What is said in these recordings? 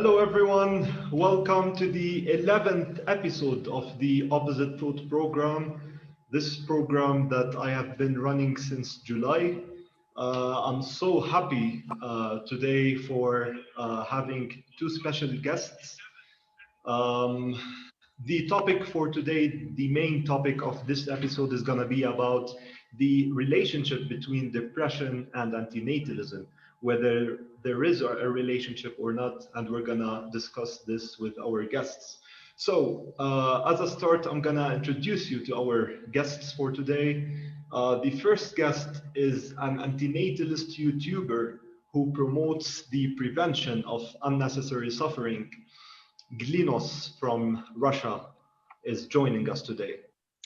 Hello, everyone. Welcome to the 11th episode of the Opposite Thought program. This program that I have been running since July. I'm so happy today for having two special guests. Um, the topic for today, the main topic of this episode is going to be about the relationship between depression and antinatalism, whether there is a relationship or not, and we're going to discuss this with our guests. So, as a start, I'm going to introduce you to our guests for today. The first guest is an antinatalist YouTuber who promotes the prevention of unnecessary suffering. Glinos from Russia is joining us today.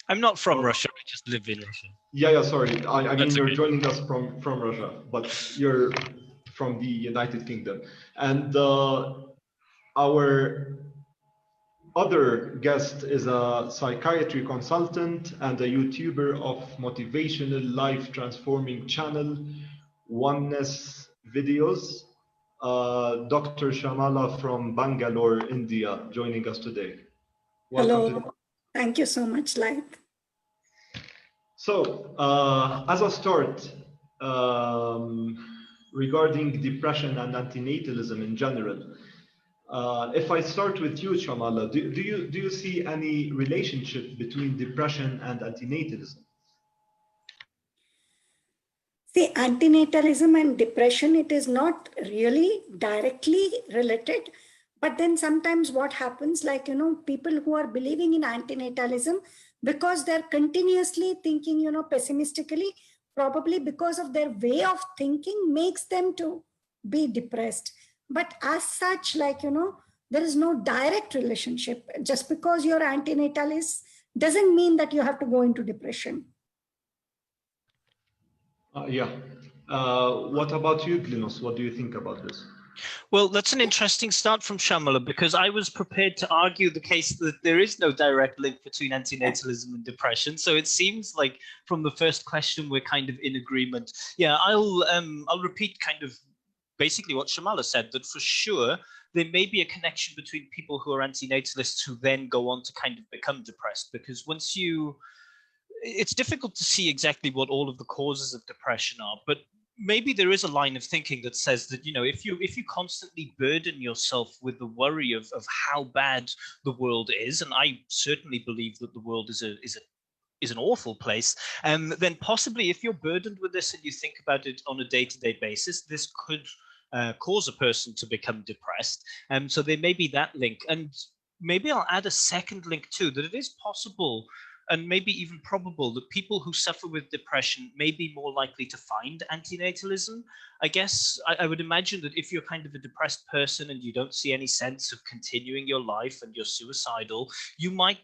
I'm not from Russia, I just live in Russia. Yeah, sorry. I mean, you're okay. joining us from Russia, but you're from the United Kingdom. And our other guest is a psychiatry consultant and a YouTuber of motivational life transforming channel, Oneness Videos. Dr. Shamala from Bangalore, India, joining us today. Welcome. Hello. Thank you so much, Light. So, as a start, regarding depression and antinatalism in general, if I start with you, Shamala, do you see any relationship between depression and antinatalism? See, antinatalism and depression, it is not really directly related. But then sometimes what happens, like, people who are believing in antinatalism, because they're continuously thinking, pessimistically, probably because of their way of thinking makes them to be depressed. But as such, like, there is no direct relationship. Just because you're antinatalist doesn't mean that you have to go into depression. What about you, Glinos? What do you think about this? Well, that's an interesting start from Shamala, because I was prepared to argue the case that there is no direct link between antinatalism and depression. So it seems like from the first question, we're kind of in agreement. Yeah, I'll repeat kind of basically what Shamala said, that for sure, there may be a connection between people who are antinatalists who then go on to kind of become depressed, because once it's difficult to see exactly what all of the causes of depression are, but maybe there is a line of thinking that says that, if you constantly burden yourself with the worry of how bad the world is, and I certainly believe that the world is an awful place, then possibly if you're burdened with this and you think about it on a day-to-day basis, this could cause a person to become depressed. So there may be that link. And maybe I'll add a second link too, that it is possible and maybe even probable that people who suffer with depression may be more likely to find antinatalism. I guess I would imagine that if you're kind of a depressed person and you don't see any sense of continuing your life and you're suicidal, you might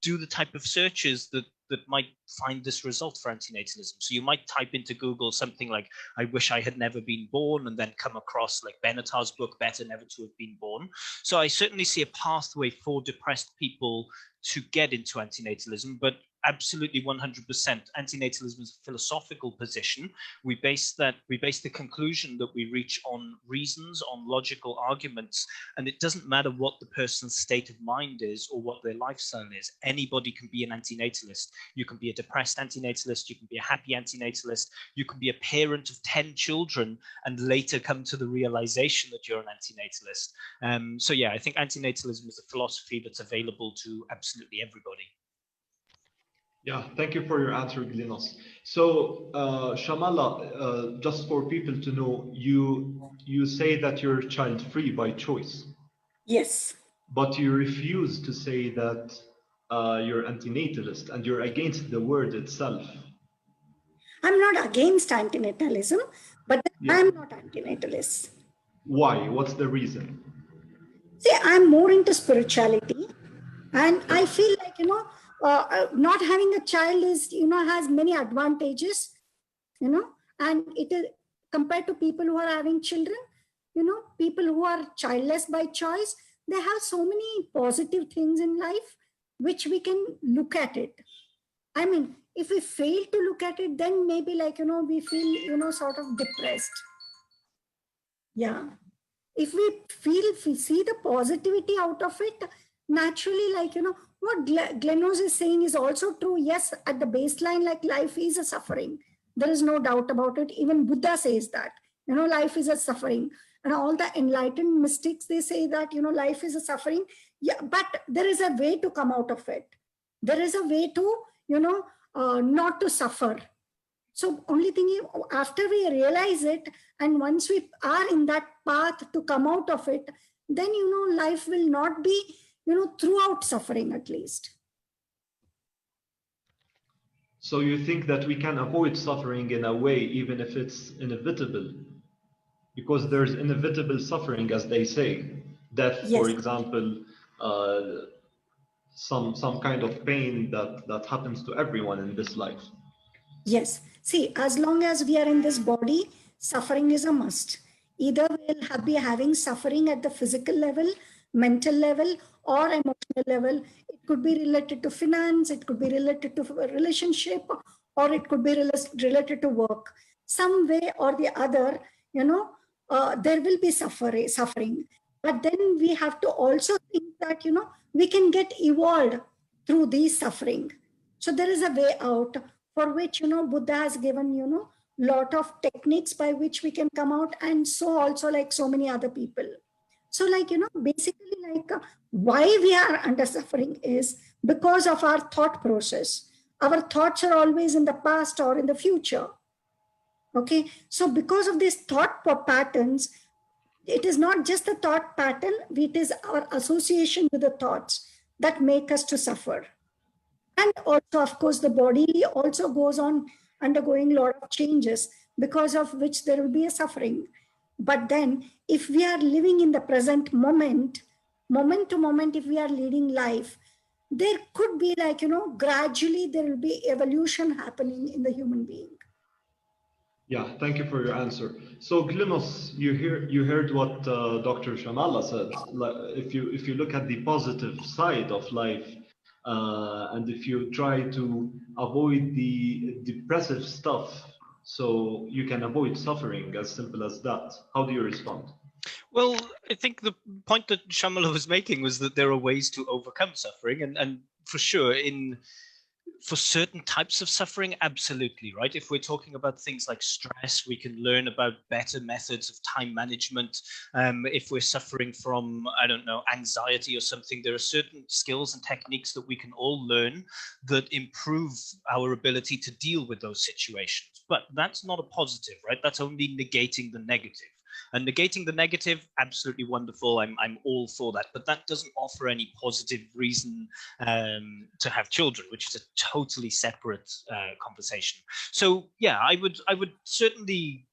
do the type of searches that might find this result for antinatalism. So you might type into Google something like, I wish I had never been born, and then come across like Benatar's book, Better Never to Have Been Born. So I certainly see a pathway for depressed people to get into antinatalism, but absolutely 100%. Antinatalism is a philosophical position. We base the conclusion that we reach on reasons, on logical arguments, and it doesn't matter what the person's state of mind is or what their lifestyle is. Anybody can be an antinatalist. You can be a depressed antinatalist, you can be a happy antinatalist, you can be a parent of 10 children and later come to the realization that you're an antinatalist. So yeah, I think antinatalism is a philosophy that's available to absolutely everybody. Yeah, thank you for your answer, Glinos. So, Shamala, just for people to know, you say that you're child-free by choice. Yes. But you refuse to say that you're antinatalist, and you're against the word itself. I'm not against antinatalism, but I'm not antinatalist. Why? What's the reason? See, I'm more into spirituality, and I feel like, not having a child is, has many advantages, and it is compared to people who are having children, people who are childless by choice, they have so many positive things in life, which we can look at it. I mean, if we fail to look at it, then maybe like, we feel, sort of depressed. Yeah. if we see the positivity out of it, naturally, like, what Glenos is saying is also true. Yes, at the baseline, like, life is a suffering. There is no doubt about it. Even Buddha says that, life is a suffering. And all the enlightened mystics, they say that, life is a suffering. Yeah, but there is a way to come out of it. There is a way to, not to suffer. So only thing is, after we realize it, and once we are in that path to come out of it, then, life will not be, throughout suffering at least. So you think that we can avoid suffering in a way, even if it's inevitable? Because there's inevitable suffering, as they say. Death, for Yes. example, some kind of pain that happens to everyone in this life. Yes. See, as long as we are in this body, suffering is a must. Either we'll be having suffering at the physical level, mental level, or emotional level. It could be related to finance, it could be related to a relationship, or it could be related to work. Some way or the other, there will be suffering. But then we have to also think that, we can get evolved through these suffering. So there is a way out, for which, Buddha has given, lot of techniques by which we can come out, and so also like so many other people. So, like, basically, like, why we are under suffering is because of our thought process. Our thoughts are always in the past or in the future. Okay, so because of these thought patterns, it is not just the thought pattern, it is our association with the thoughts that make us to suffer. And also, of course, the body also goes on undergoing a lot of changes, because of which there will be a suffering. But then, if we are living in the present moment, moment to moment, if we are leading life, there could be, like, gradually there will be evolution happening in the human being. Yeah, thank you for your answer. So Glimos, you heard what Dr. Shamala said. If you look at the positive side of life, and if you try to avoid the depressive stuff, so you can avoid suffering, as simple as that. How do you respond? Well, I think the point that Shamala was making was that there are ways to overcome suffering, and for sure, for certain types of suffering, absolutely, right? If we're talking about things like stress, we can learn about better methods of time management. If we're suffering from, I don't know, anxiety or something, there are certain skills and techniques that we can all learn that improve our ability to deal with those situations. But that's not a positive, right? That's only negating the negative. And negating the negative, absolutely wonderful. I'm all for that. But that doesn't offer any positive reason to have children, which is a totally separate conversation. So yeah, I would certainly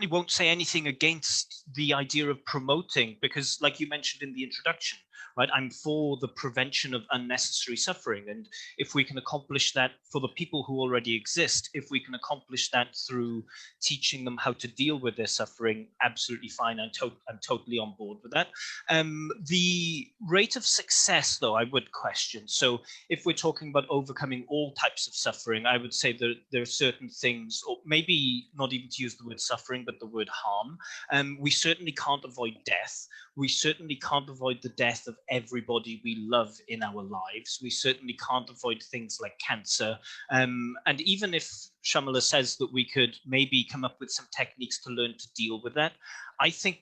won't say anything against the idea of promoting, because like you mentioned in the introduction, right, I'm for the prevention of unnecessary suffering. And if we can accomplish that for the people who already exist, if we can accomplish that through teaching them how to deal with their suffering, absolutely fine. I'm totally on board with that. The rate of success, though, I would question. So if we're talking about overcoming all types of suffering, I would say that there are certain things, or maybe not even to use the word suffering, but the word harm. We certainly can't avoid death. We certainly can't avoid the death of everybody we love in our lives. We certainly can't avoid things like cancer. And even if Shamala says that we could maybe come up with some techniques to learn to deal with that, I think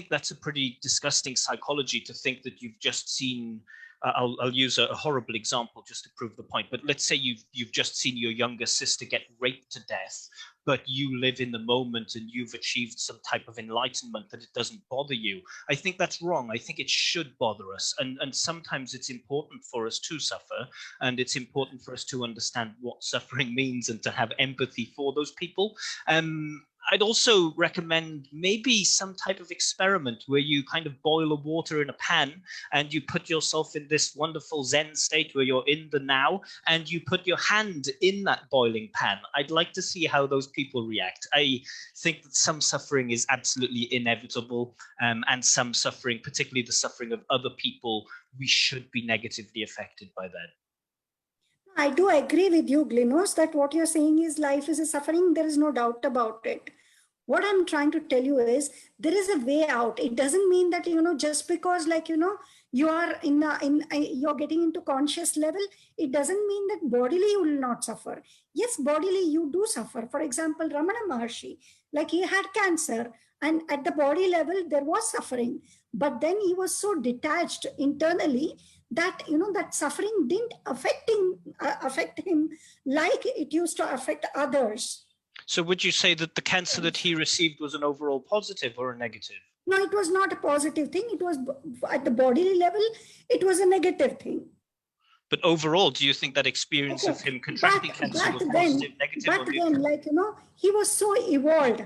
that's a pretty disgusting psychology, to think that you've just seen. I'll use a horrible example just to prove the point. But let's say you've just seen your younger sister get raped to death, but you live in the moment and you've achieved some type of enlightenment that it doesn't bother you. I think that's wrong. I think it should bother us. And sometimes it's important for us to suffer, and it's important for us to understand what suffering means and to have empathy for those people. I'd also recommend maybe some type of experiment where you kind of boil the water in a pan and you put yourself in this wonderful Zen state where you're in the now, and you put your hand in that boiling pan. I'd like to see how those people react. I think that some suffering is absolutely inevitable, and some suffering, particularly the suffering of other people, we should be negatively affected by that. I do agree with you, Glenos, that what you're saying is life is a suffering. There is no doubt about it. What I'm trying to tell you is there is a way out. It doesn't mean that, just because you are you're getting into conscious level, it doesn't mean that bodily you will not suffer. Yes, bodily you do suffer. For example, Ramana Maharshi, like he had cancer, and at the body level there was suffering, but then he was so detached internally that that suffering didn't affect him like it used to affect others. So would you say that the cancer that he received was an overall positive or a negative? No, it was not a positive thing. It was at the bodily level, it was a negative thing. But overall, do you think that experience of him contracting cancer was positive, negative, or neutral? Then, he was so evolved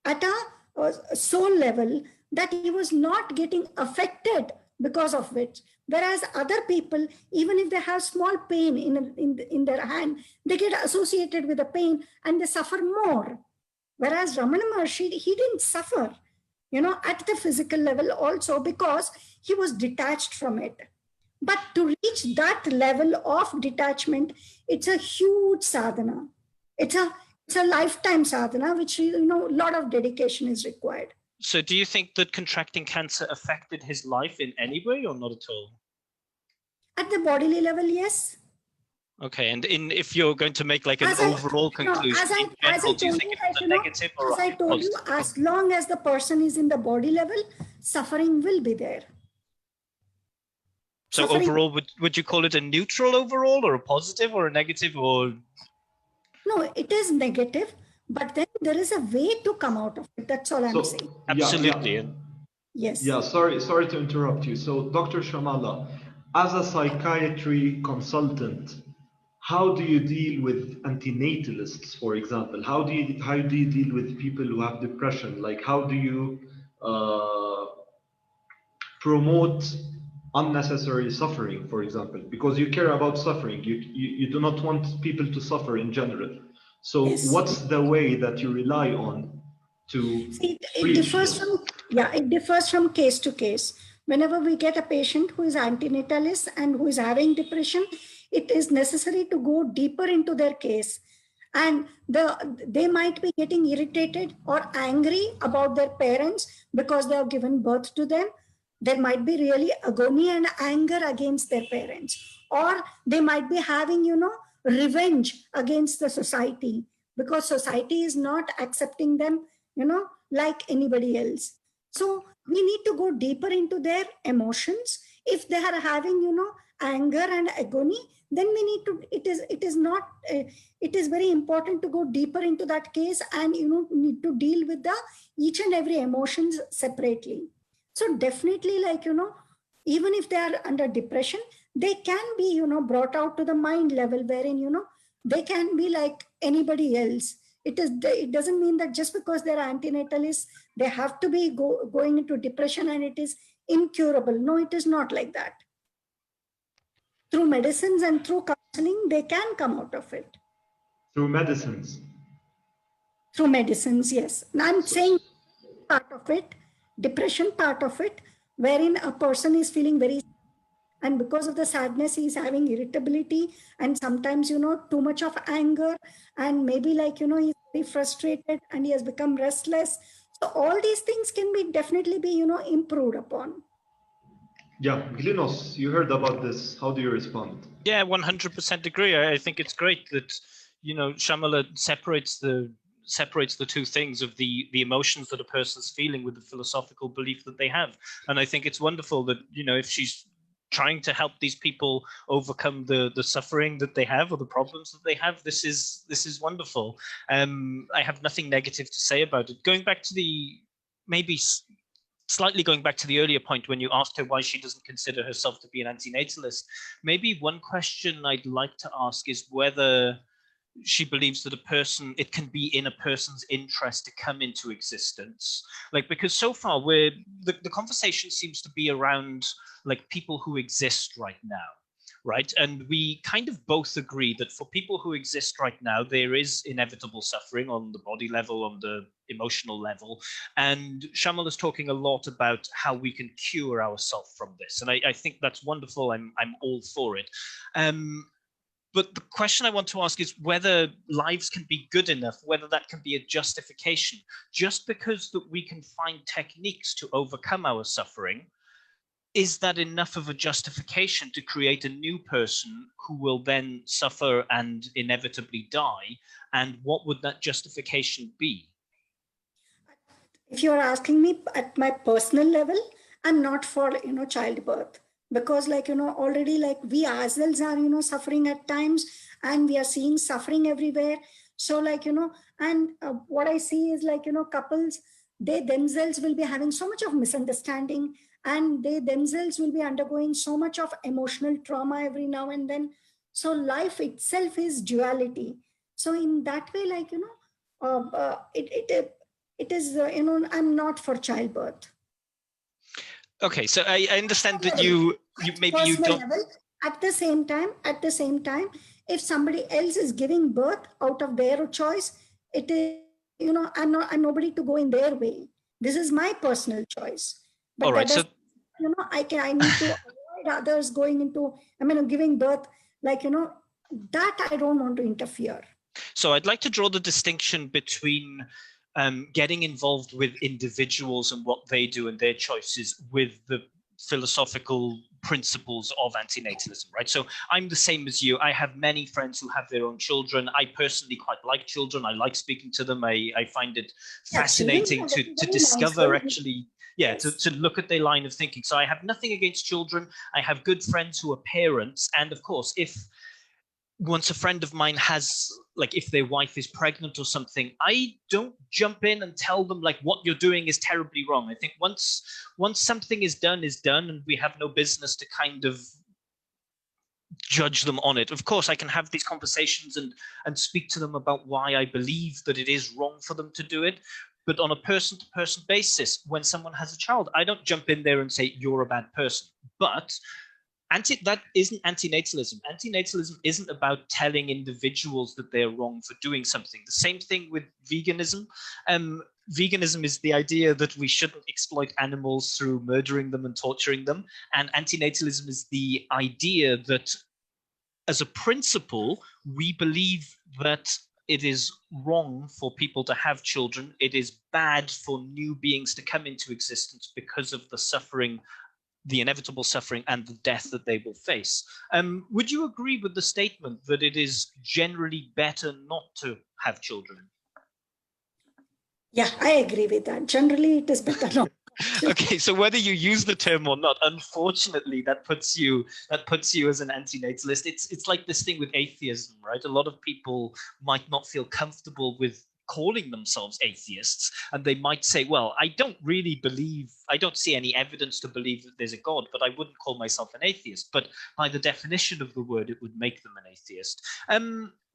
at a soul level that he was not getting affected because of it. Whereas other people, even if they have small pain in their hand, they get associated with the pain and they suffer more. Whereas Ramana Maharshi, he didn't suffer, at the physical level also, because he was detached from it. But to reach that level of detachment, it's a huge sadhana. It's a lifetime sadhana, which, a lot of dedication is required. So do you think that contracting cancer affected his life in any way or not at all? At the bodily level, yes. Okay, and if you're going to make like an overall conclusion, in general, do you think it was a negative or a positive? As I told you, as long as the person is in the body level, suffering will be there. So overall, would you call it a neutral overall or a positive or a negative or? No, it is negative, but then there is a way to come out of it. That's all I'm saying. Absolutely. Yeah. Yes. Yeah, sorry to interrupt you. So Dr. Shamala, as a psychiatry consultant, how do you deal with antinatalists, for example? How do you deal with people who have depression? Like, how do you promote unnecessary suffering, for example? Because you care about suffering. You do not want people to suffer in general. So Yes. what's the way that you rely on to it differs from case to case. Whenever we get a patient who is antinatalist and who is having depression, it is necessary to go deeper into their case. And they might be getting irritated or angry about their parents because they have given birth to them. There might be really agony and anger against their parents, or they might be having, revenge against the society because society is not accepting them, like anybody else. So we need to go deeper into their emotions. If they are having, anger and agony, then we need to, it is very important to go deeper into that case and, need to deal with each and every emotions separately. So definitely, even if they are under depression, they can be, brought out to the mind level wherein, they can be like anybody else. It doesn't mean that just because they're antinatalists, they have to be going into depression and it is incurable. No, it is not like that. Through medicines and through counseling, they can come out of it. Through medicines? Through medicines, yes. And I'm saying part of it, depression part of it, wherein a person is feeling very, and because of the sadness, he's having irritability and sometimes, too much of anger, and maybe he's very frustrated and he has become restless. So all these things can be definitely be, improved upon. Yeah, Glinos, you heard about this. How do you respond? Yeah, 100% agree. I think it's great that, Shamala separates the two things of the emotions that a person's feeling with the philosophical belief that they have. And I think it's wonderful that, if she's trying to help these people overcome the suffering that they have or the problems that they have, this is wonderful. I have nothing negative to say about it. Going back to slightly going back to the earlier point when you asked her why she doesn't consider herself to be an antinatalist, maybe one question I'd like to ask is whether she believes that it can be in a person's interest to come into existence. Because so far the conversation seems to be around people who exist right now. Right. And we kind of both agree that for people who exist right now, there is inevitable suffering on the body level, on the emotional level. And Shamal is talking a lot about how we can cure ourselves from this. And I think that's wonderful. I'm all for it. But the question I want to ask is whether lives can be good enough, whether that can be a justification. Just because that we can find techniques to overcome our suffering, is that enough of a justification to create a new person who will then suffer and inevitably die? And what would that justification be? If you're asking me at my personal level, I'm not for, childbirth, because already we ourselves are, suffering at times, and we are seeing suffering everywhere. So and what I see is couples, they themselves will be having so much of misunderstanding, and they themselves will be undergoing so much of emotional trauma every now and then. So life itself is duality. So in that way, it is, I'm not for childbirth. Okay, so I understand that maybe you don't. Level, at the same time, if somebody else is giving birth out of their choice, it is, I'm nobody to go in their way. This is my personal choice. But all right, so I need to avoid others going into, giving birth, that I don't want to interfere. So I'd like to draw the distinction between getting involved with individuals and what they do and their choices with the philosophical principles of antinatalism, right? So I'm the same as you. I have many friends who have their own children. I personally quite like children. I like speaking to them. I find it fascinating to discover actually, to look at their line of thinking. So I have nothing against children. I have good friends who are parents. And of course, if once a friend of mine has, if their wife is pregnant or something, I don't jump in and tell them what you're doing is terribly wrong. I think once something is done, and we have no business to kind of judge them on it. Of course, I can have these conversations and speak to them about why I believe that it is wrong for them to do it. But on a person-to-person basis, when someone has a child, I don't jump in there and say, you're a bad person. But that isn't antinatalism. Antinatalism isn't about telling individuals that they're wrong for doing something. The same thing with veganism. Veganism is the idea that we shouldn't exploit animals through murdering them and torturing them. And antinatalism is the idea that, as a principle, we believe that it is wrong for people to have children. It is bad for new beings to come into existence because of the suffering, the inevitable suffering and the death that they will face. Would you agree with the statement that it is generally better not to have children? Yeah, I agree with that. Generally, it is better not. Okay, so whether you use the term or not, unfortunately, that puts you as an antinatalist. It's like this thing with atheism, right? A lot of people might not feel comfortable with calling themselves atheists, and they might say, well, I don't see any evidence to believe that there's a God, but I wouldn't call myself an atheist. But by the definition of the word, it would make them an atheist.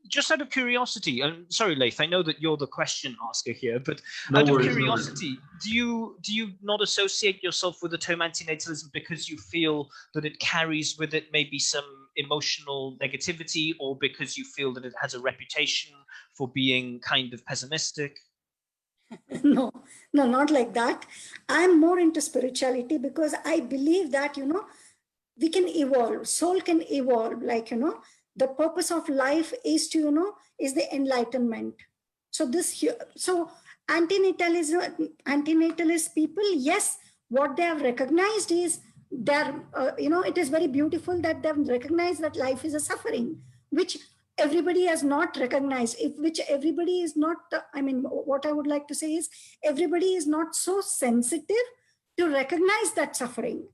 Just out of curiosity, I'm sorry, Laith, I know that you're the question asker here, but out of curiosity, do you not associate yourself with the term antinatalism because you feel that it carries with it maybe some emotional negativity, or because you feel that it has a reputation for being kind of pessimistic? No, not like that. I'm more into spirituality because I believe that, we can evolve, soul can evolve, the purpose of life is to, is the enlightenment. So antinatalist people, yes, what they have recognized is it is very beautiful that they've recognized that life is a suffering, which everybody has not recognized, which everybody is not, what I would like to say is everybody is not so sensitive to recognize that suffering.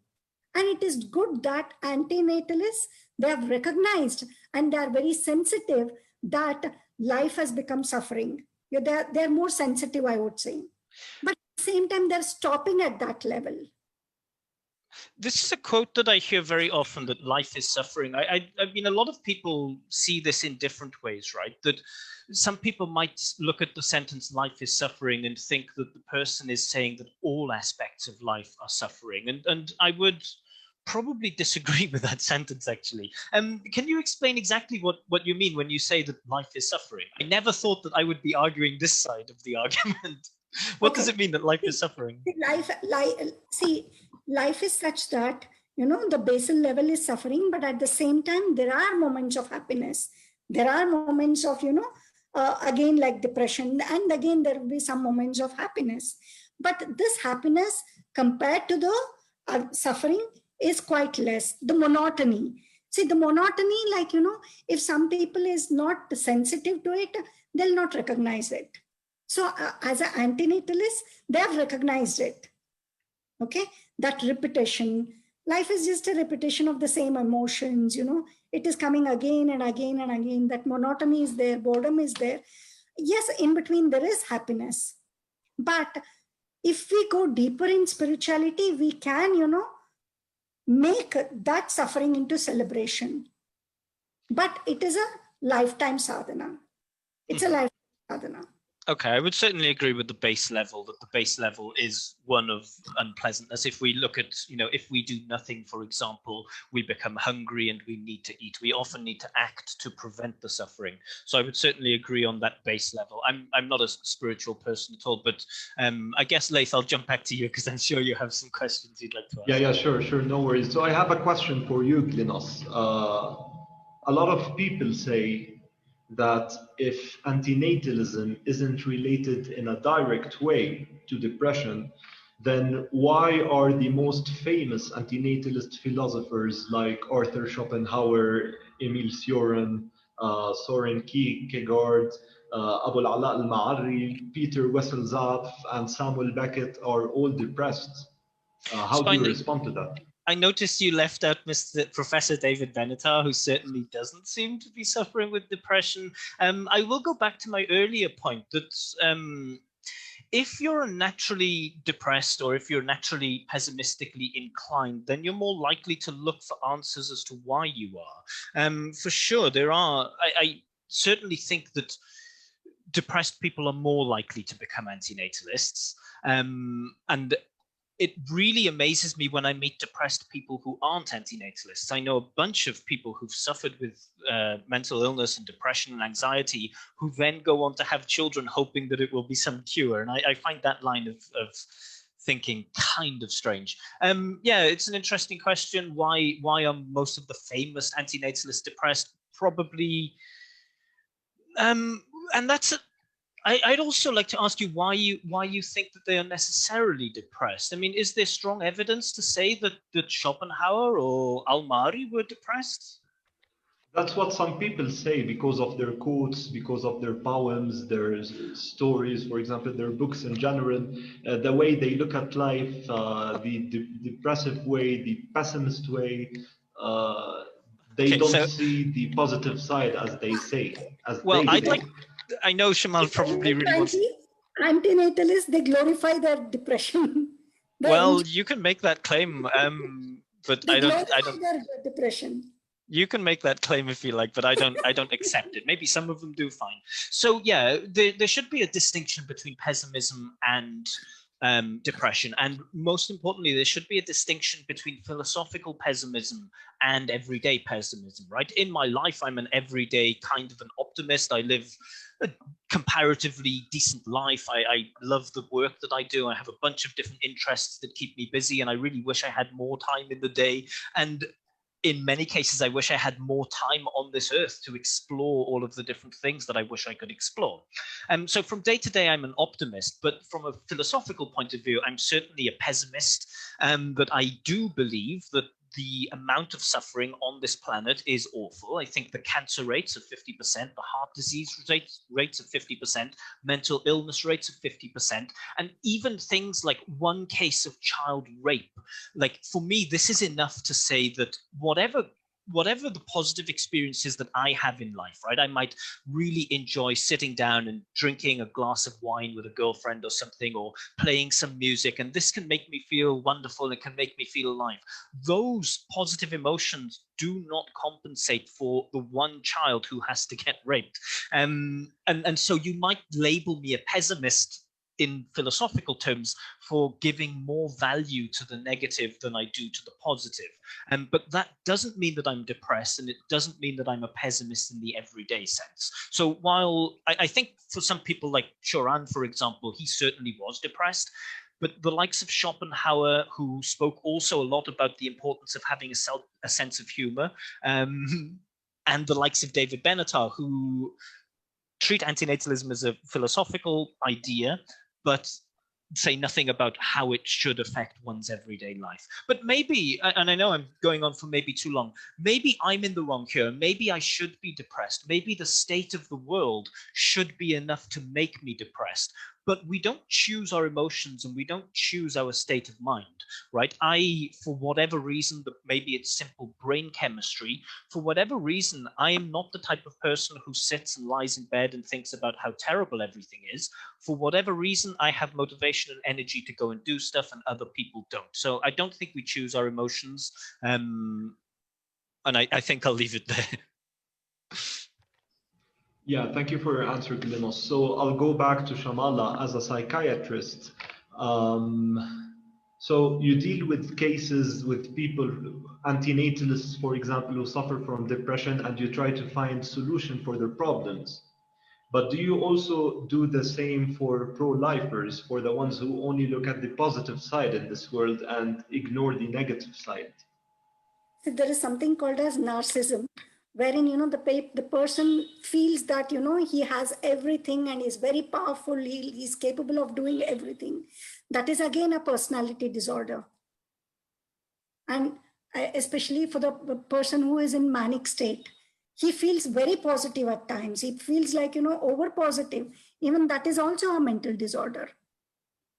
And it is good that antinatalists, they have recognized and they are very sensitive that life has become suffering. They're more sensitive, I would say. But at the same time, they're stopping at that level. This is a quote that I hear very often, that life is suffering. I mean, a lot of people see this in different ways, right? That some people might look at the sentence life is suffering and think that the person is saying that all aspects of life are suffering. And I would probably disagree with that sentence, actually. Can you explain exactly what you mean when you say that life is suffering? I never thought that I would be arguing this side of the argument. What does it mean that life is suffering? Life is such that the basal level is suffering, but at the same time, there are moments of happiness. There are moments of, again, like depression, and again, there will be some moments of happiness. But this happiness compared to the suffering is quite less. The monotony. See, the monotony, like, if some people is not sensitive to it, they'll not recognize it. So as an antinatalist, they have recognized it. Okay, that repetition. Life is just a repetition of the same emotions, it is coming again and again and again. That monotony is there, boredom is there. Yes, in between there is happiness. But if we go deeper in spirituality, we can, make that suffering into celebration. But it is a lifetime sadhana. It's a lifetime sadhana. Okay, I would certainly agree with the base level, that the base level is one of unpleasantness. If we look at, if we do nothing, for example, we become hungry and we need to eat. We often need to act to prevent the suffering. So I would certainly agree on that base level. I'm not a spiritual person at all, but I guess, Laith, I'll jump back to you because I'm sure you have some questions you'd like to ask. Yeah, sure, no worries. So I have a question for you, Glinos. A lot of people say that if antinatalism isn't related in a direct way to depression, then why are the most famous antinatalist philosophers like Arthur Schopenhauer, Emil Cioran, Soren Kierkegaard, Abu al-Ala al-Ma'arri, Peter Wessel-Zappf, and Samuel Beckett are all depressed? How do you respond to that? I noticed you left out Professor David Benatar, who certainly doesn't seem to be suffering with depression. I will go back to my earlier point that if you're naturally depressed or if you're naturally pessimistically inclined, then you're more likely to look for answers as to why you are. For sure, I certainly think that depressed people are more likely to become antinatalists. And it really amazes me when I meet depressed people who aren't antinatalists. I know a bunch of people who've suffered with mental illness and depression and anxiety who then go on to have children hoping that it will be some cure. And I find that line of thinking kind of strange. Yeah, it's an interesting question. Why are most of the famous antinatalists depressed? Probably, and that's I'd also like to ask you why you think that they are necessarily depressed. I mean, is there strong evidence to say that Schopenhauer or Al-Mari were depressed? That's what some people say because of their quotes, because of their poems, their stories, for example, their books in general, the way they look at life, the depressive way, the pessimist way. They don't see the positive side, as they say. I know Shamal probably really wants. Antinatalists, they glorify their depression. Well, you can make that claim, but I don't. Their depression. You can make that claim if you like, but I don't accept it. Maybe some of them do, fine. So yeah, there should be a distinction between pessimism and depression, and most importantly, there should be a distinction between philosophical pessimism and everyday pessimism. Right? In my life, I'm an everyday kind of an optimist. I live a comparatively decent life. I love the work that I do. I have a bunch of different interests that keep me busy, and I really wish I had more time in the day. And in many cases, I wish I had more time on this earth to explore all of the different things that I wish I could explore. So from day to day, I'm an optimist, but from a philosophical point of view, I'm certainly a pessimist. But I do believe that the amount of suffering on this planet is awful. I think the cancer rates of 50%, the heart disease rates of 50%, mental illness rates of 50%, and even things like one case of child rape. Like, for me, this is enough to say that whatever the positive experiences that I have in life, right? I might really enjoy sitting down and drinking a glass of wine with a girlfriend or something, or playing some music, and this can make me feel wonderful. It can make me feel alive. Those positive emotions do not compensate for the one child who has to get raped. And so you might label me a pessimist in philosophical terms for giving more value to the negative than I do to the positive. But that doesn't mean that I'm depressed, and it doesn't mean that I'm a pessimist in the everyday sense. So while I think for some people like Choran, for example, he certainly was depressed, But the likes of Schopenhauer, who spoke also a lot about the importance of having a sense of humor, and the likes of David Benatar, who treat antinatalism as a philosophical idea, but say nothing about how it should affect one's everyday life. But maybe, and I know I'm going on for maybe too long, maybe I'm in the wrong here. Maybe I should be depressed. Maybe the state of the world should be enough to make me depressed. But we don't choose our emotions and we don't choose our state of mind, right? For whatever reason, maybe it's simple brain chemistry, for whatever reason, I am not the type of person who sits and lies in bed and thinks about how terrible everything is. For whatever reason, I have motivation and energy to go and do stuff, and other people don't. So I don't think we choose our emotions. And I think I'll leave it there. Yeah, thank you for your answer, Glenos. So I'll go back to Shamala as a psychiatrist. So you deal with cases with people, antinatalists, for example, who suffer from depression, and you try to find solution for their problems. But do you also do the same for pro-lifers, for the ones who only look at the positive side in this world and ignore the negative side? So there is something called as narcissism, wherein the person feels that he has everything and is very powerful. He's capable of doing everything. That is again a personality disorder, and especially for the person who is in manic state, he feels very positive at times. He feels like over positive. Even that is also a mental disorder,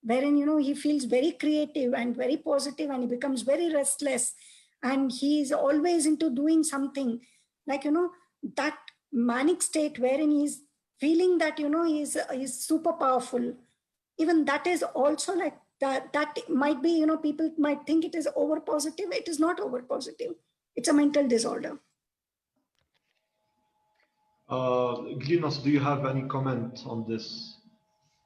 wherein he feels very creative and very positive, and he becomes very restless, and he is always into doing something, like that manic state wherein he's feeling that he's super powerful. Even that is also like that might be, people might think it is over positive. It is not over positive. It's a mental disorder. Glinos, do you have any comment on this?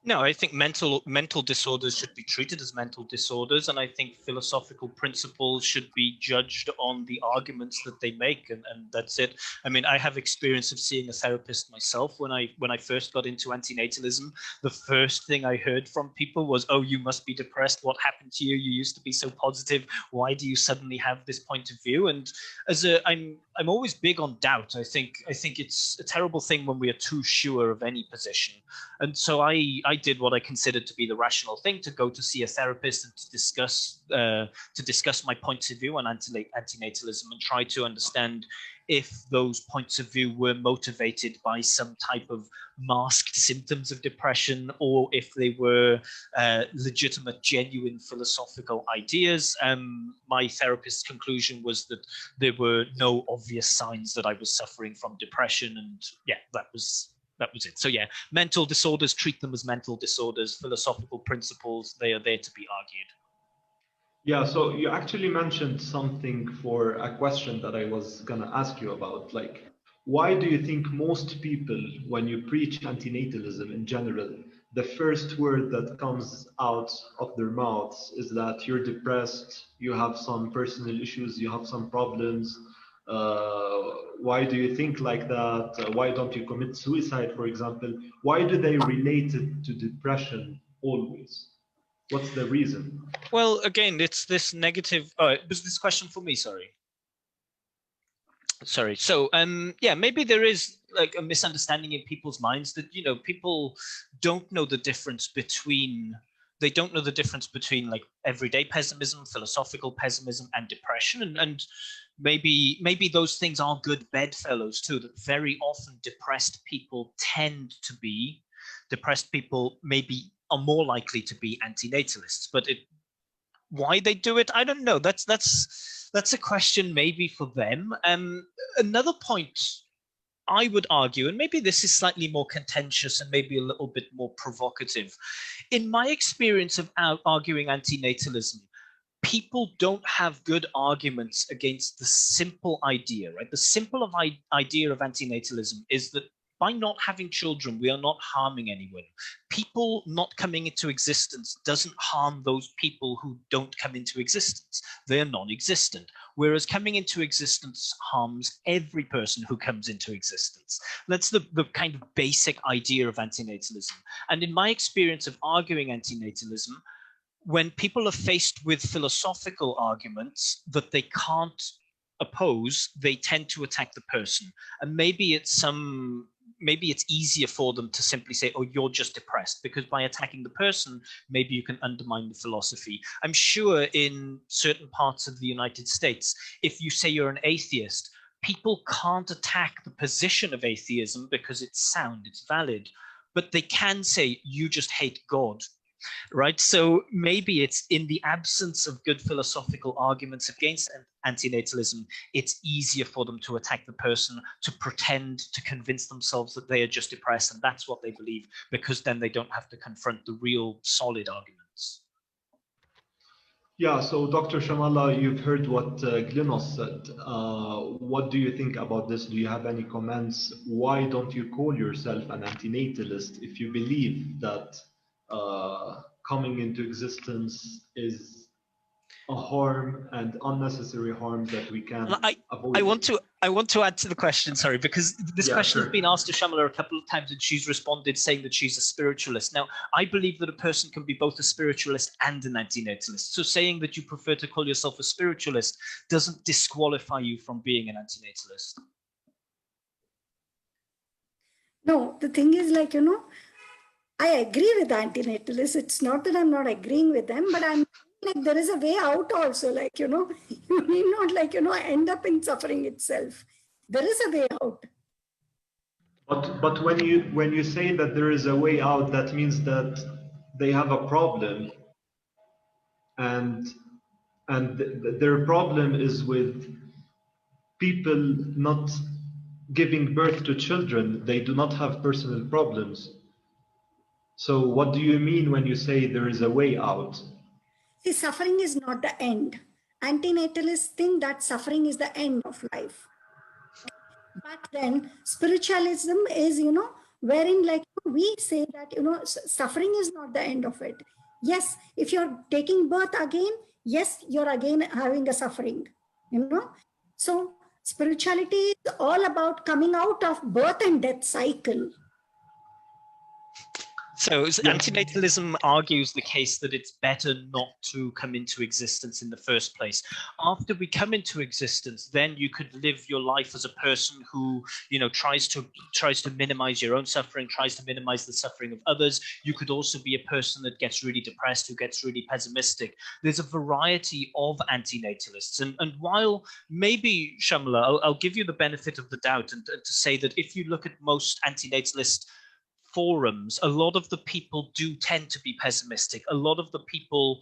No, I think mental disorders should be treated as mental disorders, and I think philosophical principles should be judged on the arguments that they make, and that's it. I mean, I have experience of seeing a therapist myself. When I first got into antinatalism, the first thing I heard from people was, "Oh, you must be depressed. What happened to you? You used to be so positive. Why do you suddenly have this point of view?" And I'm always big on doubt. I think it's a terrible thing when we are too sure of any position. And so I did what I considered to be the rational thing, to go to see a therapist and to discuss my points of view on antinatalism and try to understand if those points of view were motivated by some type of masked symptoms of depression, or if they were legitimate, genuine philosophical ideas. My therapist's conclusion was that there were no obvious signs that I was suffering from depression, and yeah, that was it. So yeah, mental disorders, treat them as mental disorders. Philosophical principles, they are there to be argued. Yeah, so you actually mentioned something for a question that I was going to ask you about. Like, why do you think most people, when you preach antinatalism in general, the first word that comes out of their mouths is that you're depressed, you have some personal issues, you have some problems? Why do you think like that? Why don't you commit suicide, for example? Why do they relate it to depression always? What's the reason? Well, again, it's this negative. Was this question for me? Sorry. So yeah, maybe there is like a misunderstanding in people's minds that people don't know the difference between like everyday pessimism, philosophical pessimism, and depression, and maybe those things are good bedfellows too. That very often depressed people maybe are more likely to be antinatalists, but why they do it, I don't know. That's a question maybe for them. Another point I would argue, and maybe this is slightly more contentious and maybe a little bit more provocative, in my experience of arguing antinatalism, people don't have good arguments against the simple idea, right? The simple idea of antinatalism is that by not having children, we are not harming anyone. People not coming into existence doesn't harm those people who don't come into existence. They are non-existent. Whereas coming into existence harms every person who comes into existence. That's the kind of basic idea of antinatalism. And in my experience of arguing antinatalism, when people are faced with philosophical arguments that they can't oppose, they tend to attack the person. And maybe it's easier for them to simply say, oh, you're just depressed, because by attacking the person, maybe you can undermine the philosophy. I'm sure in certain parts of the United States, if you say you're an atheist, people can't attack the position of atheism because it's sound, it's valid, but they can say you just hate God. Right? So maybe it's in the absence of good philosophical arguments against antinatalism, it's easier for them to attack the person, to pretend, to convince themselves that they are just depressed and that's what they believe, because then they don't have to confront the real solid arguments. Yeah, so Dr. Shamala, you've heard what Glynos said. What do you think about this? Do you have any comments? Why don't you call yourself an antinatalist if you believe that coming into existence is a harm and unnecessary harm that we can avoid? I want to add to the question, sorry, because this question sure. has been asked to Shamala a couple of times and she's responded saying that she's a spiritualist. Now, I believe that a person can be both a spiritualist and an antinatalist. So saying that you prefer to call yourself a spiritualist doesn't disqualify you from being an antinatalist. No, the thing is, like, I agree with antinatalists. It's not that I'm not agreeing with them, but I'm like, there is a way out also. Like, you need not, like, end up in suffering itself. There is a way out. But when you say that there is a way out, that means that they have a problem, and their problem is with people not giving birth to children. They do not have personal problems. So what do you mean when you say there is a way out? See, suffering is not the end. Antinatalists think that suffering is the end of life. But then spiritualism is, wherein, like, we say that, suffering is not the end of it. Yes, if you're taking birth again, yes, you're again having a suffering, So spirituality is all about coming out of birth and death cycle. So antinatalism argues the case that it's better not to come into existence in the first place. After we come into existence, then you could live your life as a person who, tries to minimize your own suffering, tries to minimize the suffering of others. You could also be a person that gets really depressed, who gets really pessimistic. There's a variety of antinatalists. And while maybe, Shamla, I'll give you the benefit of the doubt and to say that if you look at most antinatalist forums, a lot of the people do tend to be pessimistic. A lot of the people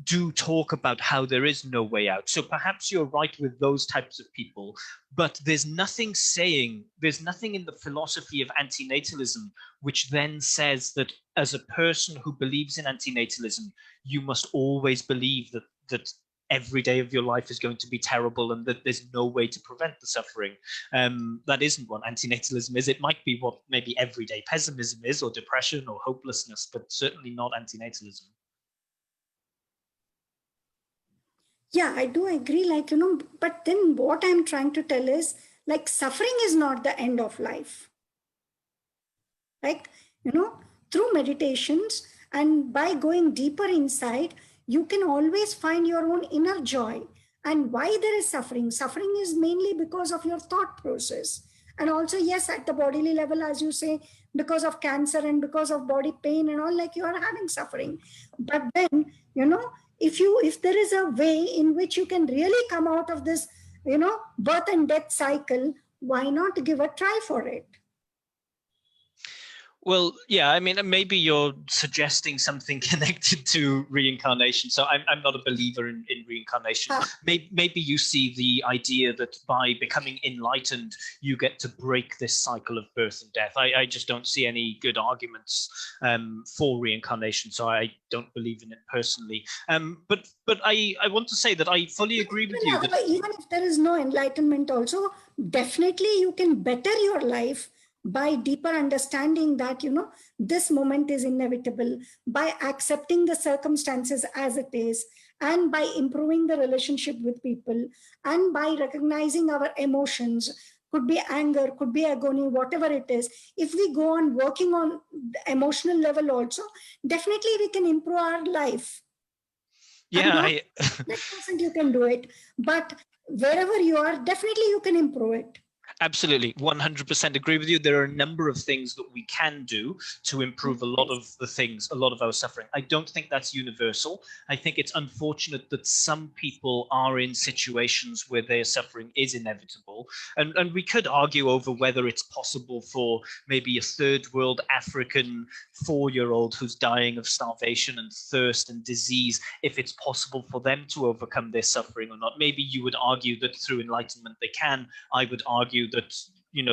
do talk about how there is no way out. So perhaps you're right with those types of people, but there's nothing in the philosophy of antinatalism which then says that as a person who believes in antinatalism, you must always believe that every day of your life is going to be terrible and that there's no way to prevent the suffering. That isn't what antinatalism is. It might be what maybe everyday pessimism is, or depression or hopelessness, but certainly not antinatalism. Yeah, I do agree, like, but then what I'm trying to tell is, like, suffering is not the end of life. Like, through meditations and by going deeper inside, you can always find your own inner joy. And why there is suffering? Suffering is mainly because of your thought process. And also, yes, at the bodily level, as you say, because of cancer and because of body pain and all, like, you are having suffering. But then, if there is a way in which you can really come out of this, birth and death cycle, why not give a try for it? Well, yeah, I mean, maybe you're suggesting something connected to reincarnation. So I'm not a believer in reincarnation. Maybe you see the idea that by becoming enlightened, you get to break this cycle of birth and death. I just don't see any good arguments for reincarnation. So I don't believe in it personally. But I want to say that I fully agree with you. That even if there is no enlightenment also, definitely you can better your life by deeper understanding that, this moment is inevitable, by accepting the circumstances as it is, and by improving the relationship with people, and by recognizing our emotions, could be anger, could be agony, whatever it is. If we go on working on the emotional level also, definitely we can improve our life. Yeah, I'm not 100% you can do it, but wherever you are, definitely you can improve it. absolutely, 100% agree with you. There are a number of things that we can do to improve a lot of the things, a lot of our suffering. I don't think that's universal. I think it's unfortunate that some people are in situations where their suffering is inevitable. And we could argue over whether it's possible for maybe a third world African 4-year-old who's dying of starvation and thirst and disease, if it's possible for them to overcome their suffering or not. Maybe you would argue that through enlightenment they can. I would argue that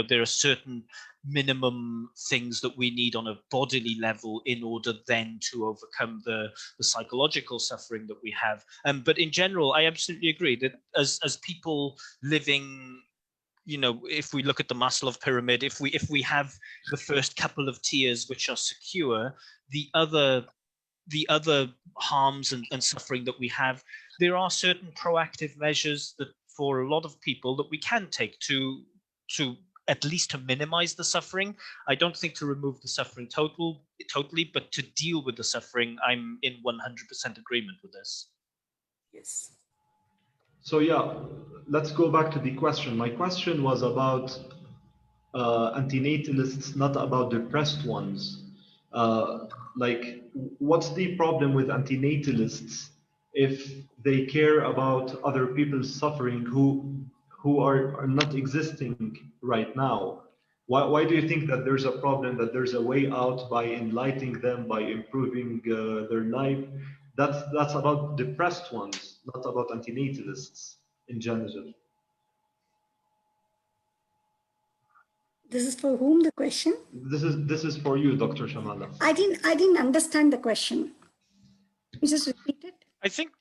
there are certain minimum things that we need on a bodily level in order then to overcome the psychological suffering that we have. But in general, I absolutely agree that as people living, if we look at the Maslow pyramid, if we have the first couple of tiers which are secure, the other harms and suffering that we have, there are certain proactive measures that for a lot of people that we can take to at least to minimize the suffering. I don't think to remove the suffering totally, but to deal with the suffering, I'm in 100% agreement with this. Yes. So yeah, let's go back to the question. My question was about antinatalists, not about depressed ones. Like, what's the problem with antinatalists if they care about other people's suffering who are not existing right now? Why do you think that there's a problem, that there's a way out by enlightening them, by improving their life? That's about depressed ones, not about antinatalists in general. This is for whom the question? This is for you, Dr. Shamala. I didn't understand the question. Can you just repeat it? I think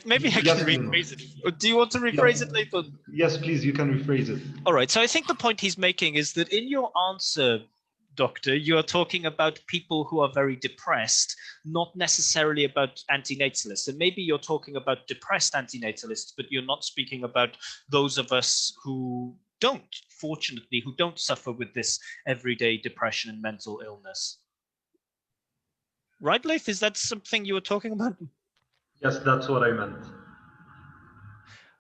maybe I Yes, can Lino. rephrase it. Do you want to rephrase it, Nathan? Yes, please, you can rephrase it. All right. So I think the point he's making is that in your answer, Doctor, you are talking about people who are very depressed, not necessarily about antinatalists. And maybe you're talking about depressed antinatalists, but you're not speaking about those of us who don't, fortunately, who don't suffer with this everyday depression and mental illness. Right, Leif? Is that something you were talking about? Yes, that's what I meant.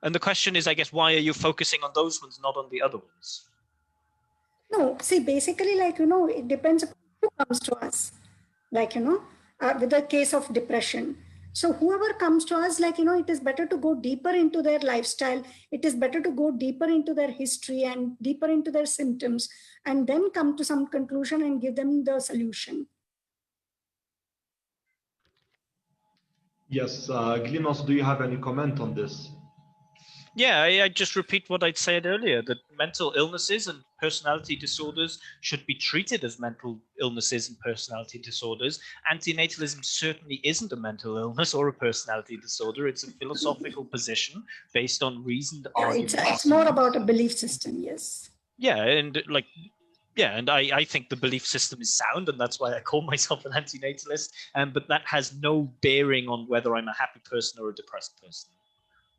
And the question is, I guess, why are you focusing on those ones, not on the other ones? No, see, basically, it depends upon who comes to us. With the case of depression. So whoever comes to us, it is better to go deeper into their lifestyle. It is better to go deeper into their history and deeper into their symptoms, and then come to some conclusion and give them the solution. Yes, Glinos, do you have any comment on this? Yeah, I just repeat what I'd said earlier, that mental illnesses and personality disorders should be treated as mental illnesses and personality disorders. Antinatalism certainly isn't a mental illness or a personality disorder. It's a philosophical position based on reasoned arguments. It's more about a belief system, yes. Yeah, and I think the belief system is sound, and that's why I call myself an antinatalist. But that has no bearing on whether I'm a happy person or a depressed person.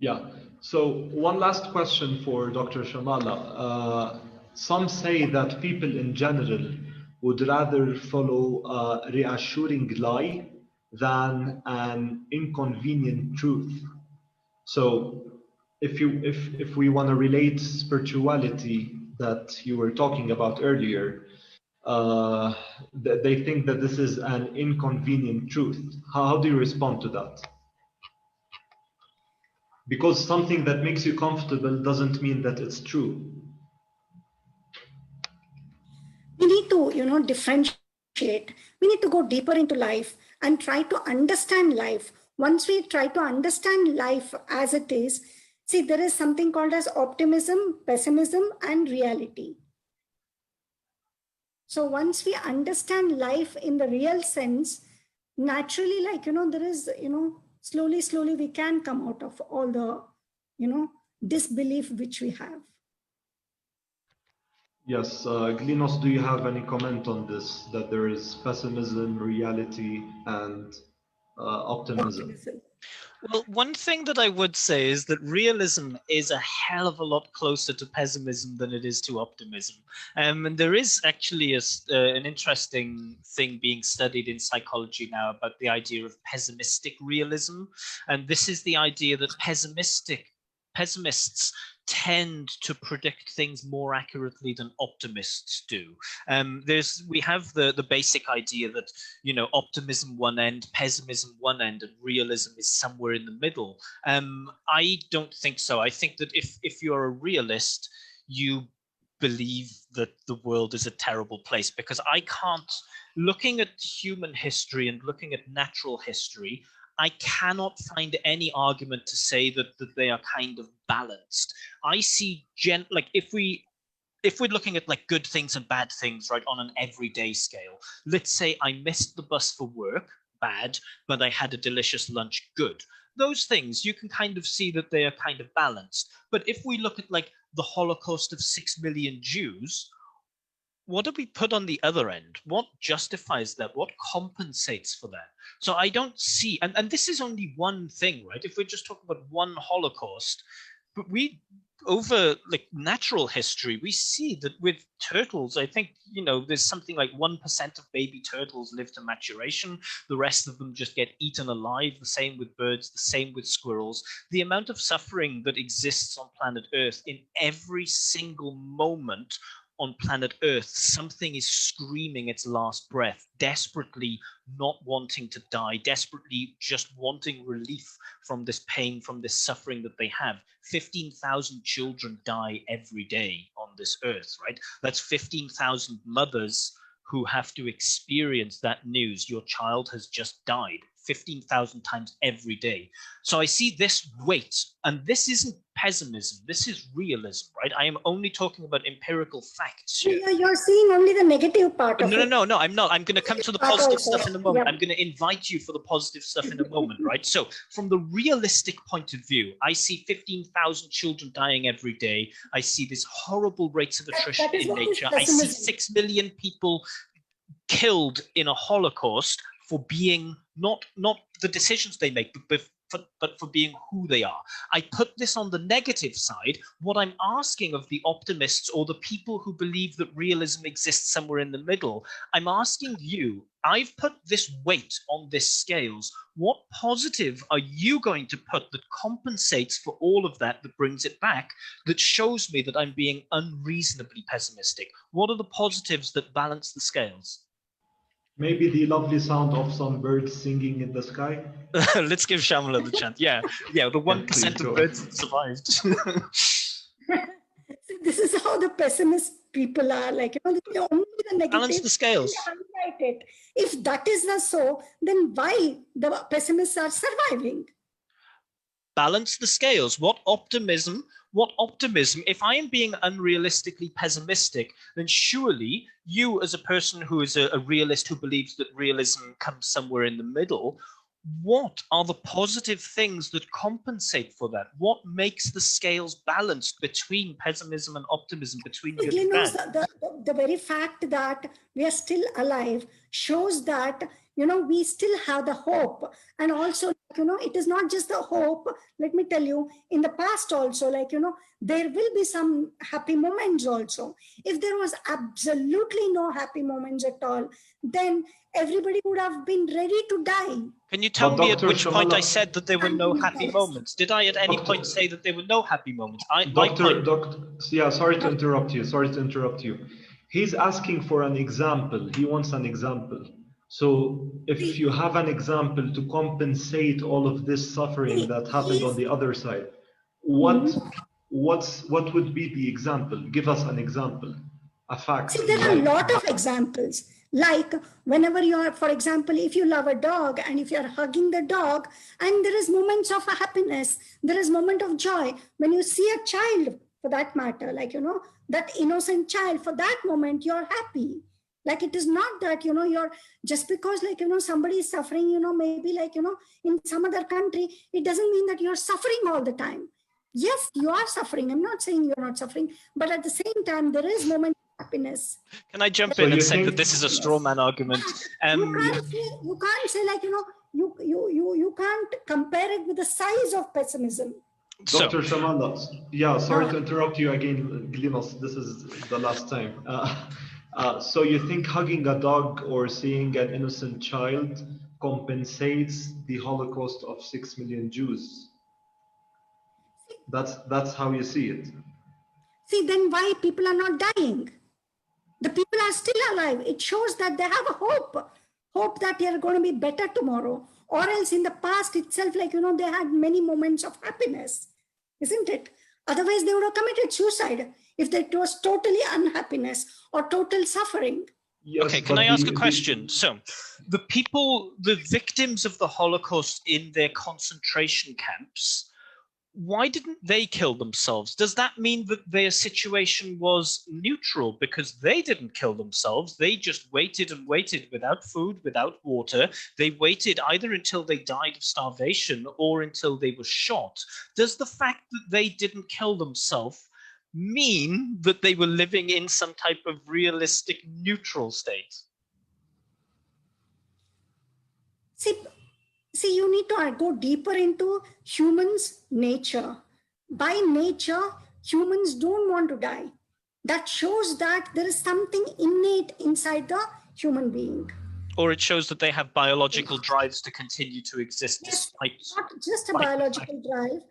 Yeah. So one last question for Dr. Shamala. Some say that people in general would rather follow a reassuring lie than an inconvenient truth. So if we want to relate spirituality that you were talking about earlier, they think that this is an inconvenient truth. How do you respond to that? Because something that makes you comfortable doesn't mean that it's true. We need to, differentiate. We need to go deeper into life and try to understand life. Once we try to understand life as it is, see, there is something called as optimism, pessimism, and reality. So once we understand life in the real sense, naturally, there is, slowly we can come out of all the, disbelief which we have. Yes, Glinos, do you have any comment on this, that there is pessimism, reality, and optimism? Well, one thing that I would say is that realism is a hell of a lot closer to pessimism than it is to optimism. And there is actually an interesting thing being studied in psychology now about the idea of pessimistic realism. And this is the idea that pessimists tend to predict things more accurately than optimists do. We have the basic idea that optimism one end, pessimism one end, and realism is somewhere in the middle. I don't think so. I think that if you're a realist, you believe that the world is a terrible place, because I can't, looking at human history and looking at natural history, I cannot find any argument to say that they are kind of balanced. I see like if we're looking at like good things and bad things, right, on an everyday scale. Let's say I missed the bus for work, bad, but I had a delicious lunch, good. Those things, you can kind of see that they are kind of balanced. But if we look at like the Holocaust of 6 million Jews, what do we put on the other end? What justifies that? What compensates for that? So I don't see, and this is only one thing, right? If we're just talking about one Holocaust, but over like natural history, we see that with turtles, I think, there's something like 1% of baby turtles live to maturation. The rest of them just get eaten alive. The same with birds, the same with squirrels. The amount of suffering that exists on planet Earth in every single moment on planet Earth, something is screaming its last breath, desperately not wanting to die, desperately just wanting relief from this pain, from this suffering that they have. 15,000 children die every day on this earth, right? That's 15,000 mothers who have to experience that news. Your child has just died 15,000 times every day. So I see this weight, and this isn't pessimism, this is realism, right? I am only talking about empirical facts here. You're seeing only the negative part of it. No, I'm not. I'm going to come to the positive stuff in a moment. I'm going to invite you for the positive stuff in a moment, right? So from the realistic point of view, I see 15,000 children dying every day. I see these horrible rates of attrition in nature. I see 6 million people killed in a Holocaust for being not the decisions they make, but for being who they are. I put this on the negative side. What I'm asking of the optimists or the people who believe that realism exists somewhere in the middle, I'm asking you, I've put this weight on this scales. What positive are you going to put that compensates for all of that brings it back, that shows me that I'm being unreasonably pessimistic? What are the positives that balance the scales? Maybe the lovely sound of some birds singing in the sky. Let's give Shamala the chance. Yeah, the 1% of birds that survived. This is how the pessimist people are, like, only the negative. Balance the scales. If that is not so, then why the pessimists are surviving? Balance the scales. What optimism, if I am being unrealistically pessimistic, then surely you, as a person who is a realist who believes that realism comes somewhere in the middle, what are the positive things that compensate for that? What makes the scales balanced between pessimism and optimism, between good and bad? The very fact that we are still alive shows that we still have the hope. And also, it is not just the hope. Let me tell you, in the past also, there will be some happy moments also. If there was absolutely no happy moments at all, then everybody would have been ready to die. Can you tell me at which point I said that there were no happy moments? Did I at any point say that there were no happy moments? Sorry to interrupt you. He's asking for an example. He wants an example. So if you have an example to compensate all of this suffering that happened on the other side, what would be the example? Give us an example, a fact. See, there are a lot of examples. Like whenever you are, for example, if you love a dog and if you are hugging the dog, and there is moments of happiness, there is moment of joy. When you see a child, for that matter, that innocent child, for that moment, you're happy. Like, it is not that, you're just because somebody is suffering, maybe in some other country, it doesn't mean that you're suffering all the time. Yes, you are suffering. I'm not saying you're not suffering, but at the same time, there is moment of happiness. Can I jump in and say that this is a straw man argument? You can't say you can't compare it with the size of pessimism. Dr. Shamanda, yeah, sorry Ah. to interrupt you again, Glinos. This is the last time. So you think hugging a dog or seeing an innocent child compensates the Holocaust of 6 million Jews? That's how you see it. See, then why people are not dying? The people are still alive. It shows that they have a hope that they are going to be better tomorrow. Or else in the past itself, like, they had many moments of happiness, isn't it? Otherwise, they would have committed suicide if it was totally unhappiness or total suffering. Yes, okay, can I ask a question? So, the victims of the Holocaust in their concentration camps, why didn't they kill themselves? Does that mean that their situation was neutral because they didn't kill themselves? They just waited and waited without food, without water. They waited either until they died of starvation or until they were shot. Does the fact that they didn't kill themselves mean that they were living in some type of realistic neutral state? See, you need to go deeper into humans' nature. By nature, humans don't want to die. That shows that there is something innate inside the human being. Or it shows that they have biological drives to continue to exist Yes, despite. not just a biological drive.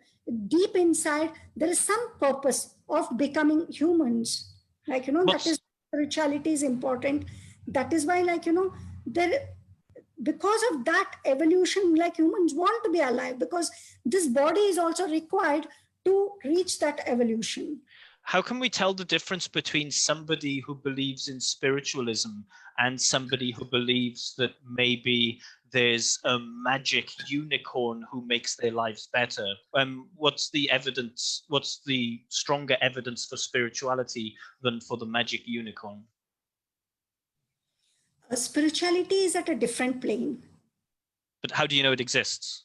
Deep inside, there is some purpose of becoming humans. Like, that is spirituality is important. That is why, like, there, because of that evolution, like humans want to be alive because this body is also required to reach that evolution. How can we tell the difference between somebody who believes in spiritualism and somebody who believes that maybe there's a magic unicorn who makes their lives better? What's the evidence? What's the stronger evidence for spirituality than for the magic unicorn? Spirituality is at a different plane. But how do you know it exists?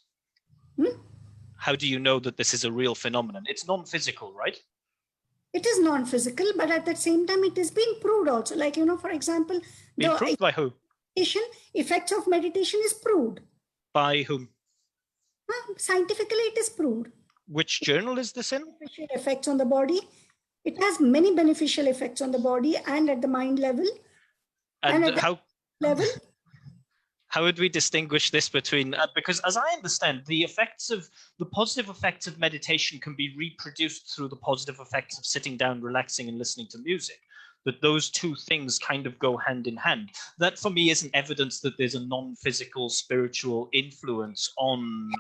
How do you know that this is a real phenomenon? It's non-physical, right? It is non-physical, but at the same time, it is being proved also. Like, for example, being proved by who? Effects of meditation is proved. By whom? Scientifically, it is proved. Which journal is this in? Beneficial effects on the body. It has many beneficial effects on the body and at the mind level. And at how level? How would we distinguish this between, because as I understand, the positive effects of meditation can be reproduced through the positive effects of sitting down, relaxing, and listening to music. That those two things kind of go hand in hand. That for me isn't evidence that there's a non-physical spiritual influence on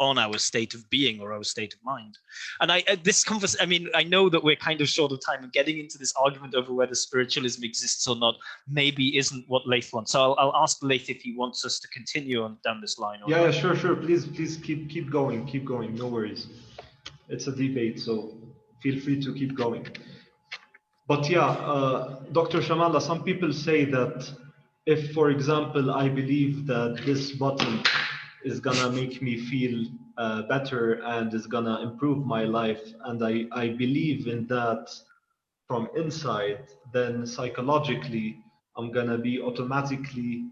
our state of being or our state of mind. And I know that we're kind of short of time, and getting into this argument over whether spiritualism exists or not maybe isn't what Leif wants. So I'll ask Leif if he wants us to continue on down this line. Yeah, sure. Please keep going. No worries. It's a debate, so feel free to keep going. But yeah, Dr. Shamanda, some people say that if, for example, I believe that this button is gonna make me feel better and is gonna improve my life, and I believe in that from inside, then psychologically I'm gonna be automatically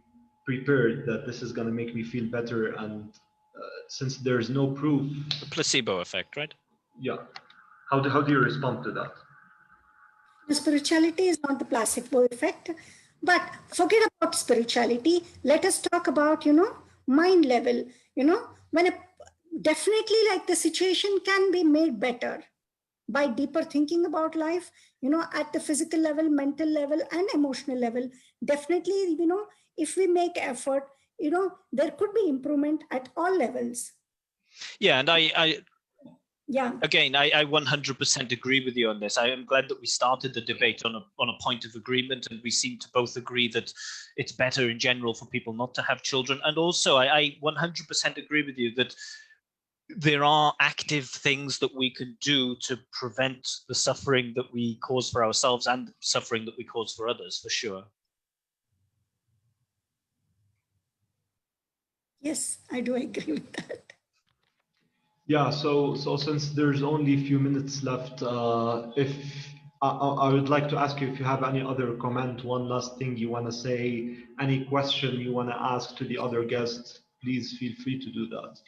prepared that this is gonna make me feel better. And since there's no proof, the placebo effect, right? Yeah. How do you respond to that? The spirituality is not the placebo effect, but forget about spirituality. Let us talk about, mind level. Definitely, like, the situation can be made better by deeper thinking about life, at the physical level, mental level, and emotional level. Definitely, if we make effort, there could be improvement at all levels. Yeah, and Again, I 100% agree with you on this. I am glad that we started the debate on a point of agreement, and we seem to both agree that it's better in general for people not to have children. And also, I 100% agree with you that there are active things that we can do to prevent the suffering that we cause for ourselves and suffering that we cause for others, for sure. Yes, I do agree with that. Yeah, so since there's only a few minutes left, if I would like to ask you if you have any other comment, one last thing you want to say, any question you want to ask to the other guests, please feel free to do that.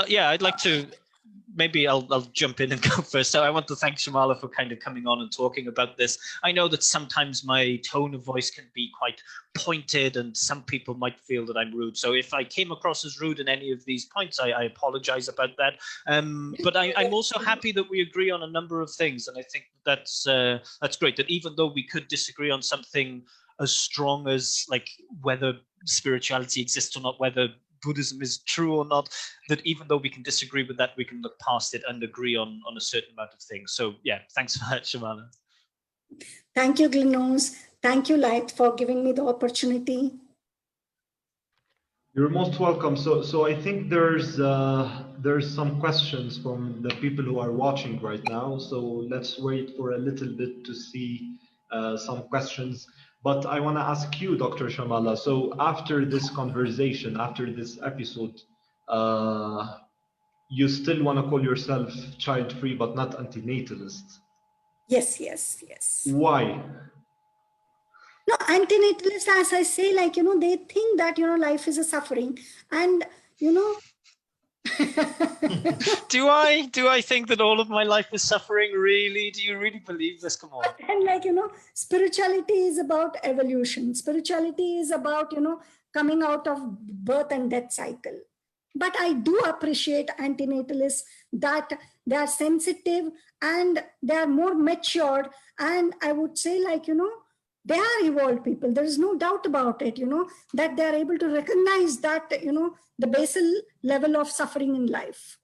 Yeah, I'd like to. Maybe I'll jump in and go first. So I want to thank Shamala for kind of coming on and talking about this. I know that sometimes my tone of voice can be quite pointed and some people might feel that I'm rude. So if I came across as rude in any of these points, I apologize about that. But I'm also happy that we agree on a number of things. And I think that's great, that even though we could disagree on something as strong as like whether spirituality exists or not, whether Buddhism is true or not, that even though we can disagree with that, we can look past it and agree on a certain amount of things. So yeah, thanks for that, Shamala. Thank you, Glenos. Thank you, Light, for giving me the opportunity. You're most welcome. So I think there's some questions from the people who are watching right now. So let's wait for a little bit to see some questions. But I want to ask you, Dr. Shamala. So after this conversation, after this episode, you still want to call yourself child-free, but not antinatalist? Yes, yes, yes. Why? No, antinatalists, as I say, like, they think that, life is a suffering. And, Do I think that all of my life is suffering? Really? Do you really believe this? Come on. And like, spirituality is about evolution. Spirituality is about, coming out of birth and death cycle. But I do appreciate antinatalists that they are sensitive and they are more matured. And I would say, like, they are evolved people. There is no doubt about it, that they are able to recognize that, the basal level of suffering in life.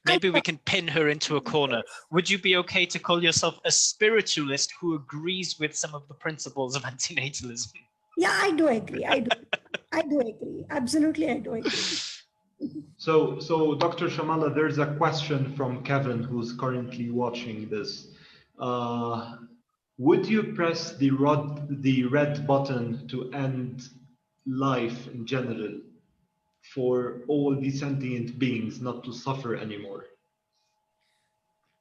Maybe we can pin her into a corner. Would you be okay to call yourself a spiritualist who agrees with some of the principles of antinatalism? Yeah, I do agree. I do agree. Absolutely, I do agree. So Dr. Shamala, there's a question from Kevin who's currently watching this. Would you press the red button to end life in general for all the sentient beings not to suffer anymore?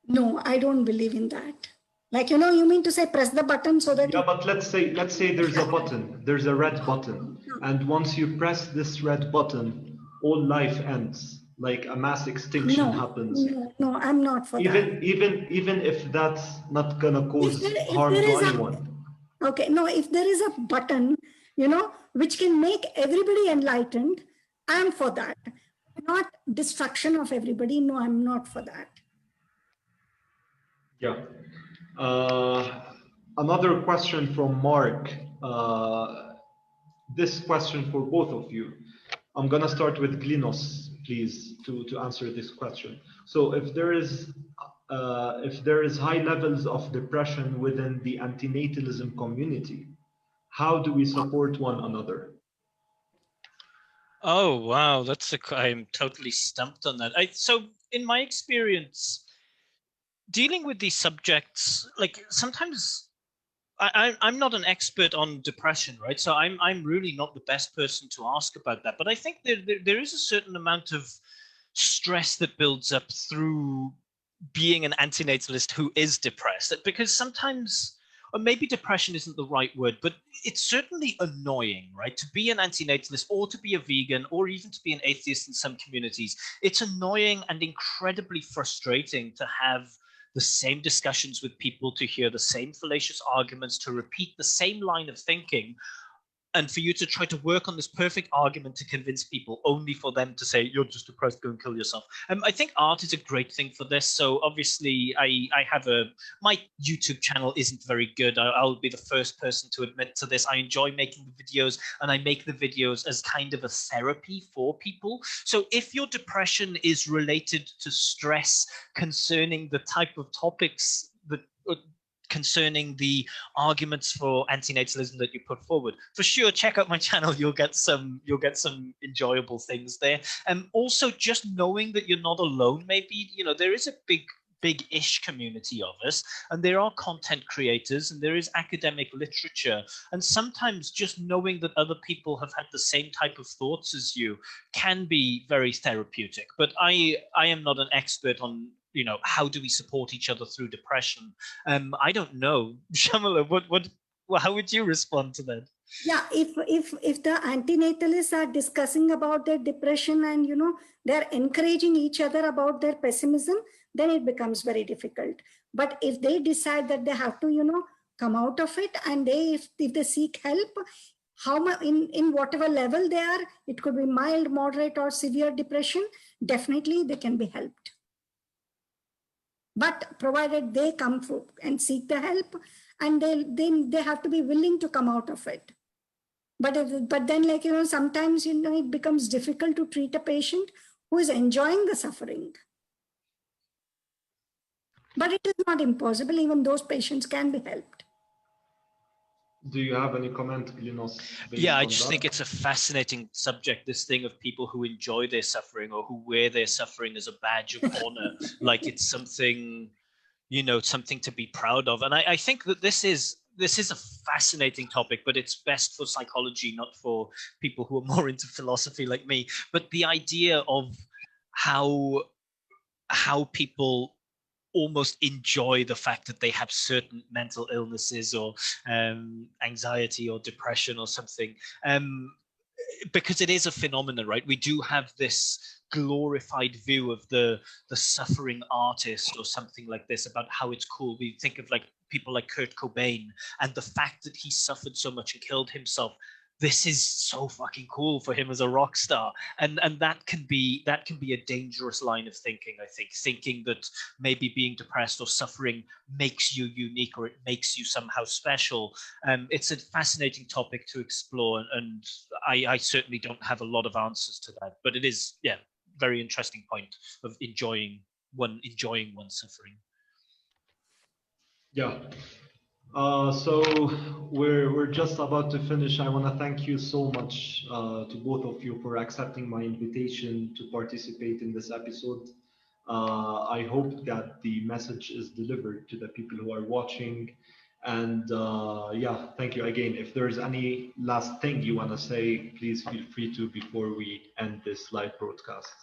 No, I don't believe in that. Like, you mean to say press the button so that... Yeah, but let's say there's a button, there's a red button. And once you press this red button, all life ends, like a mass extinction happens. No, I'm not for that. Even if that's not gonna cause harm to anyone. Okay, no, if there is a button, which can make everybody enlightened, I'm for that. Not destruction of everybody. No, I'm not for that. Yeah. Another question from Mark. This question for both of you. I'm gonna start with Glinos, please, to answer this question. So if there is high levels of depression within the antinatalism community, how do we support one another? Oh wow, I'm totally stumped on that. So in my experience, dealing with these subjects, like sometimes I'm not an expert on depression, right? So I'm really not the best person to ask about that. But I think there is a certain amount of stress that builds up through being an antinatalist who is depressed, because sometimes, or maybe depression isn't the right word, but it's certainly annoying, right? To be an antinatalist or to be a vegan or even to be an atheist in some communities, it's annoying and incredibly frustrating to have the same discussions with people, to hear the same fallacious arguments, to repeat the same line of thinking, and for you to try to work on this perfect argument to convince people only for them to say, you're just depressed, go and kill yourself. I think art is a great thing for this. So obviously I have my YouTube channel isn't very good. I'll be the first person to admit to this. I enjoy making the videos, and I make the videos as kind of a therapy for people. So if your depression is related to stress concerning the type of topics that concerning the arguments for antinatalism that you put forward, for sure check out my channel. You'll get some enjoyable things there. And also just knowing that you're not alone. Maybe there is a big-ish community of us, and there are content creators and there is academic literature, and sometimes just knowing that other people have had the same type of thoughts as you can be very therapeutic. But I am not an expert on how do we support each other through depression. I don't know. Shamala, Well, how would you respond to that? Yeah, if the antinatalists are discussing about their depression and they're encouraging each other about their pessimism, then it becomes very difficult. But if they decide that they have to come out of it, and if they seek help, how much in whatever level they are, it could be mild, moderate, or severe depression, definitely they can be helped. But provided they come and seek the help, and they have to be willing to come out of it. But then, sometimes, it becomes difficult to treat a patient who is enjoying the suffering. But it is not impossible. Even those patients can be helped. Do you have any comment, Glynos? Yeah, I just think it's a fascinating subject, this thing of people who enjoy their suffering or who wear their suffering as a badge of honor, like it's something, something to be proud of. And I think that this is a fascinating topic, but it's best for psychology, not for people who are more into philosophy like me. But the idea of how people almost enjoy the fact that they have certain mental illnesses or anxiety or depression or something, because it is a phenomenon, right? We do have this glorified view of the suffering artist or something like this, about how it's cool. We think of like people like Kurt Cobain and the fact that he suffered so much and killed himself. This is so fucking cool for him as a rock star, and that can be a dangerous line of thinking. I think thinking that maybe being depressed or suffering makes you unique or it makes you somehow special. It's a fascinating topic to explore, and I certainly don't have a lot of answers to that, but it is, yeah, very interesting point of enjoying one's suffering. Yeah. So we're just about to finish. I want to thank you so much to both of you for accepting my invitation to participate in this episode. I hope that the message is delivered to the people who are watching. And yeah, thank you again. If there's any last thing you want to say, please feel free to before we end this live broadcast.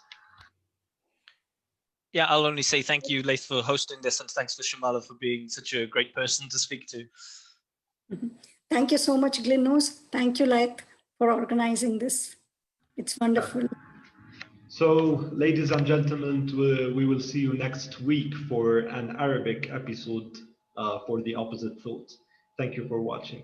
Yeah, I'll only say thank you, Laith, for hosting this, and thanks for Shamala for being such a great person to speak to. Thank you so much, Glynos. Thank you, Laith, for organizing this. It's wonderful. So, ladies and gentlemen, we will see you next week for an Arabic episode for the opposite thought. Thank you for watching.